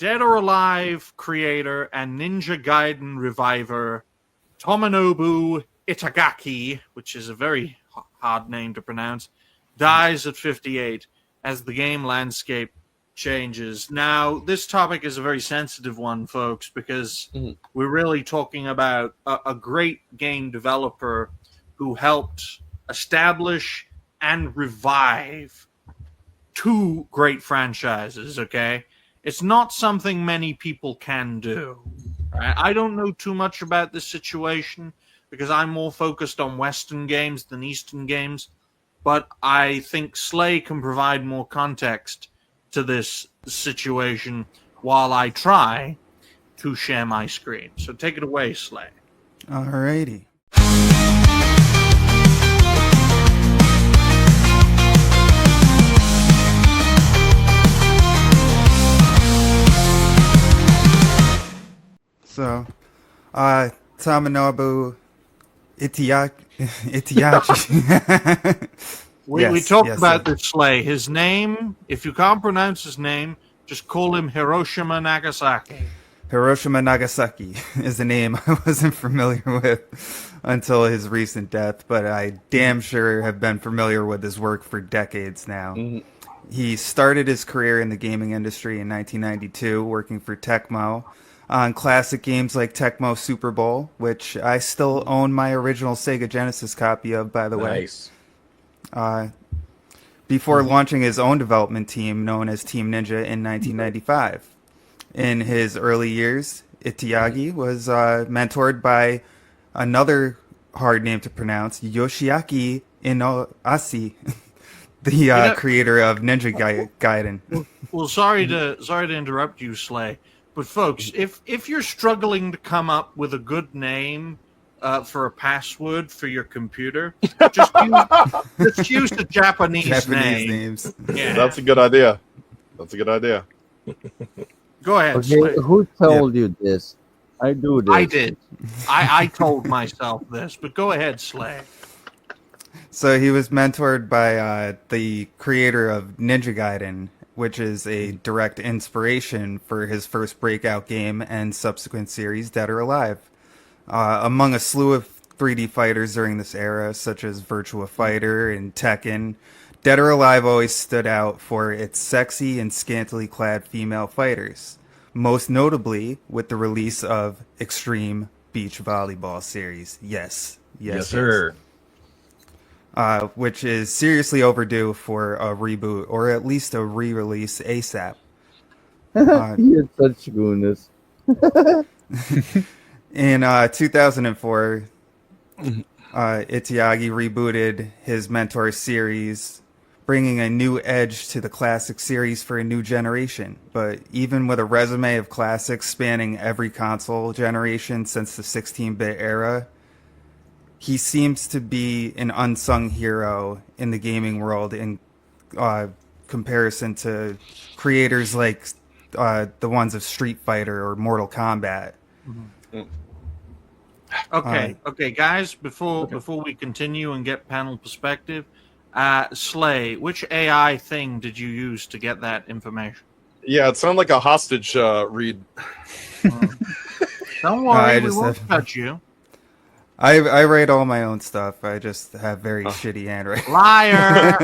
Dead or Alive creator and Ninja Gaiden reviver Tomonobu Itagaki, which is a very hard name to pronounce, dies at 58 as the game landscape changes. Now, this topic is a very sensitive one, folks, because we're really talking about a great game developer who helped establish and revive two great franchises, okay? It's not something many people can do. Right? I don't know too much about this situation because I'm more focused on Western games than Eastern games, but I think Slay can provide more context to this situation while I try to share my screen. So take it away, Slay. Alrighty. So, Tomonobu Itagaki. We talked about this, Slay. His name, if you can't pronounce his name, just call him Hiroshima Nagasaki. Hiroshima Nagasaki is a name I wasn't familiar with until his recent death, but I damn sure have been familiar with his work for decades now. Mm-hmm. He started his career in the gaming industry in 1992, working for Tecmo on classic games like Tecmo Super Bowl, which I still own my original Sega Genesis copy of, by the way. Before launching his own development team known as Team Ninja in 1995. In his early years, Itagaki was mentored by another hard name to pronounce, Yoshiaki Inoasi, the creator of Ninja Gaiden. Well, sorry to interrupt you, Slay, but folks, if you're struggling to come up with a good name for a password for your computer, just use the Japanese names. Yeah. That's a good idea. Go ahead. Okay, Slay. who told you this? I do this. I did. I told myself this, but go ahead, Slay. So he was mentored by the creator of Ninja Gaiden, which is a direct inspiration for his first breakout game and subsequent series, Dead or Alive. Among a slew of 3D fighters during this era, such as Virtua Fighter and Tekken, Dead or Alive always stood out for its sexy and scantily clad female fighters, most notably with the release of Extreme Beach Volleyball Series. Yes, sir. Which is seriously overdue for a reboot, or at least a re-release ASAP. You're such goodness. In 2004, Itagaki rebooted his mentor series, bringing a new edge to the classic series for a new generation. But even with a resume of classics spanning every console generation since the 16-bit era, he seems to be an unsung hero in the gaming world in comparison to creators like the ones of Street Fighter or Mortal Kombat. Mm-hmm. Okay, guys. Before we continue and get panel perspective, Slay, which AI thing did you use to get that information? Yeah, it sounded like a hostage read. Don't worry, we won't touch you. I write all my own stuff. I just have very shitty handwriting. Liar.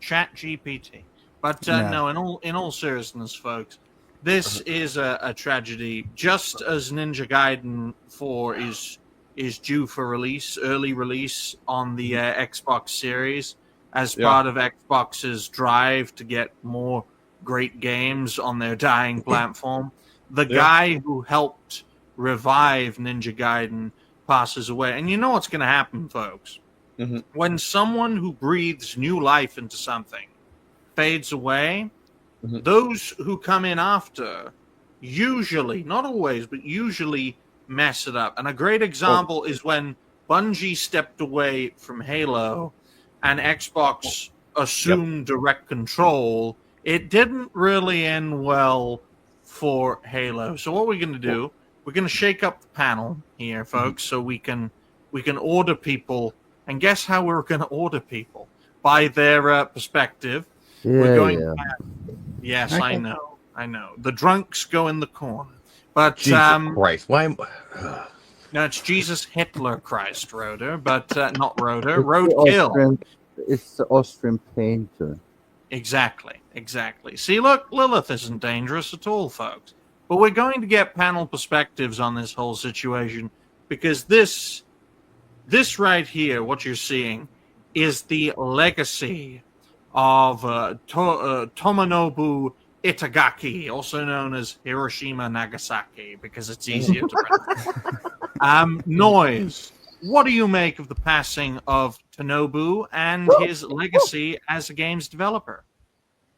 Chat GPT. But no, in all seriousness, folks, this is a tragedy. Just as Ninja Gaiden 4 is due for early release on the Xbox Series as part of Xbox's drive to get more great games on their dying platform. The guy who helped revive Ninja Gaiden passes away. And you know what's going to happen, folks. Mm-hmm. When someone who breathes new life into something fades away, those who come in after usually, not always, but usually mess it up. And a great example is when Bungie stepped away from Halo and Xbox assumed direct control. It didn't really end well for Halo. So what we're going to do, we're going to shake up the panel here, folks, so we can order people. And guess how we're going to order people? By their perspective. We're going to have Yes, Okay. I know. I know. The drunks go in the corner. But Jesus Christ! Why am? no, it's Jesus Hitler Christ, Roder, but not Roder. It's the Roadkill. Austrian. It's the Austrian painter. Exactly. See, look, Lilith isn't dangerous at all, folks. But we're going to get panel perspectives on this whole situation because this right here, what you're seeing, is the legacy of Tomonobu Itagaki, also known as Hiroshima Nagasaki, because it's easier to pronounce. Noise. What do you make of the passing of Tomonobu and his legacy as a games developer?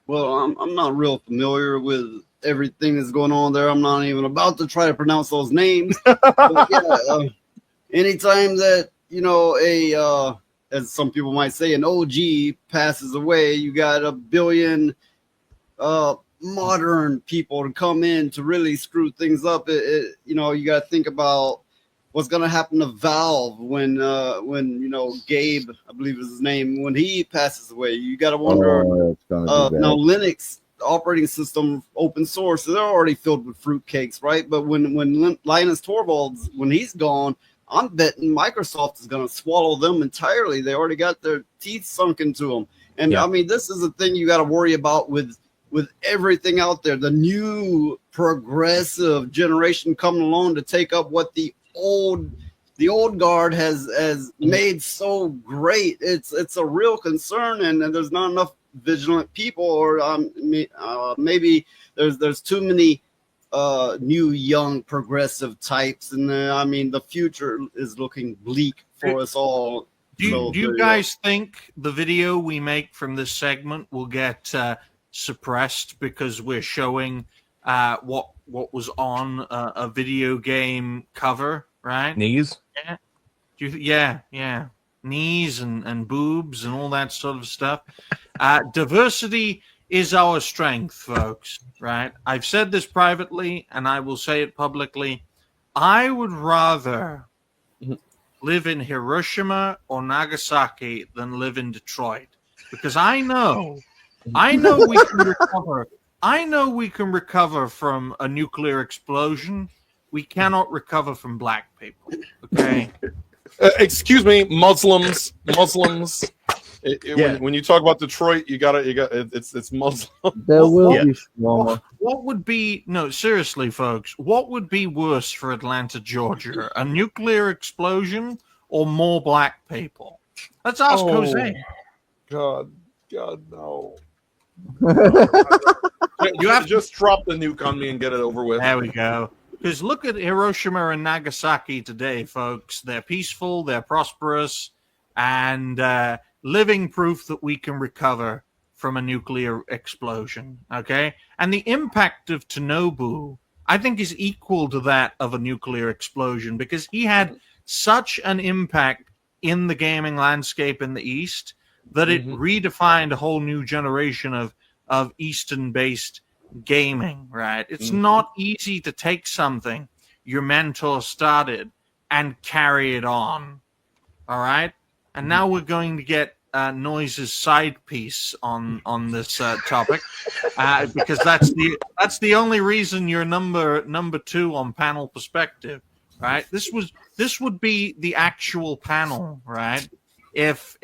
Well, I'm not real familiar with everything that's going on there. I'm not even about to try to pronounce those names. But yeah, anytime that as some people might say, an OG passes away, you got a billion modern people to come in to really screw things up. You got to think about what's going to happen to Valve when Gabe, I believe is his name, when he passes away. You got to wonder. Now Linux operating system, open source, they're already filled with fruitcakes, right? But when Linus Torvalds, when he's gone, I'm betting Microsoft is going to swallow them entirely. They already got their teeth sunk into them. And I mean, this is a thing you got to worry about with everything out there. The new progressive generation coming along to take up what the old guard has made so great. It's a real concern, and there's not enough vigilant people, or maybe there's too many new young progressive types, and I mean the future is looking bleak for us all. Do you guys think the video we make from this segment will get suppressed because we're showing what was on a video game cover, right? Knees? Yeah. Yeah. Knees and boobs and all that sort of stuff. Diversity is our strength, folks, right? I've said this privately, and I will say it publicly. I would rather live in Hiroshima or Nagasaki than live in Detroit, because I know we can recover. I know we can recover from a nuclear explosion. We cannot recover from black people. Okay. Excuse me, Muslims. When you talk about Detroit, it's Muslim. There will be small. What would be seriously, folks? What would be worse for Atlanta, Georgia? A nuclear explosion or more black people? Let's ask Jose. God, no. You have to just drop the nuke on me and get it over with. There we go. Because look at Hiroshima and Nagasaki today, folks. They're peaceful, they're prosperous, and living proof that we can recover from a nuclear explosion. Okay? And the impact of Tomonobu, I think, is equal to that of a nuclear explosion, because he had such an impact in the gaming landscape in the East that it redefined a whole new generation of Eastern-based gaming, right? It's not easy to take something your mentor started and carry it on, all right? And now we're going to get Noise's side piece on this topic, because that's the only reason you're number 2 on panel perspective, right? This would be the actual panel, right? If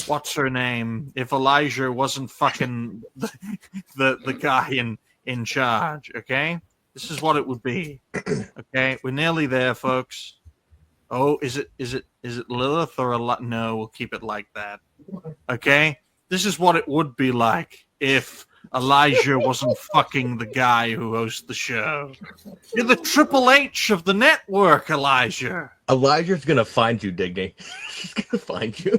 what's her name? If Elijah wasn't fucking the guy in charge, okay? This is what it would be. Okay, we're nearly there, folks. Oh, is it Lilith or no? We'll keep it like that. Okay, this is what it would be like if Elijah wasn't fucking the guy who hosts the show. You're the Triple H of the network, Elijah. Elijah's gonna find you, Digny. He's gonna find you.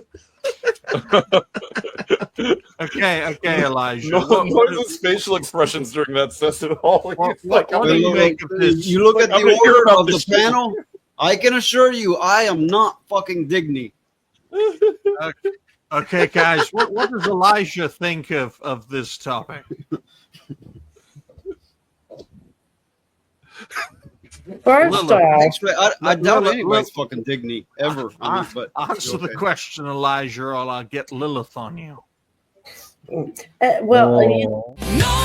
Okay, Elijah. Noise's facial expressions during that says it all. What do you make of this? You look at the order of the panel. I can assure you, I am not fucking Digny. Okay, guys, what does Elijah think of this topic? First off, Actually, I doubt anybody's fucking Digny ever. I mean, but Answer the question, Elijah, or I'll get Lilith on you. Well, Oh. No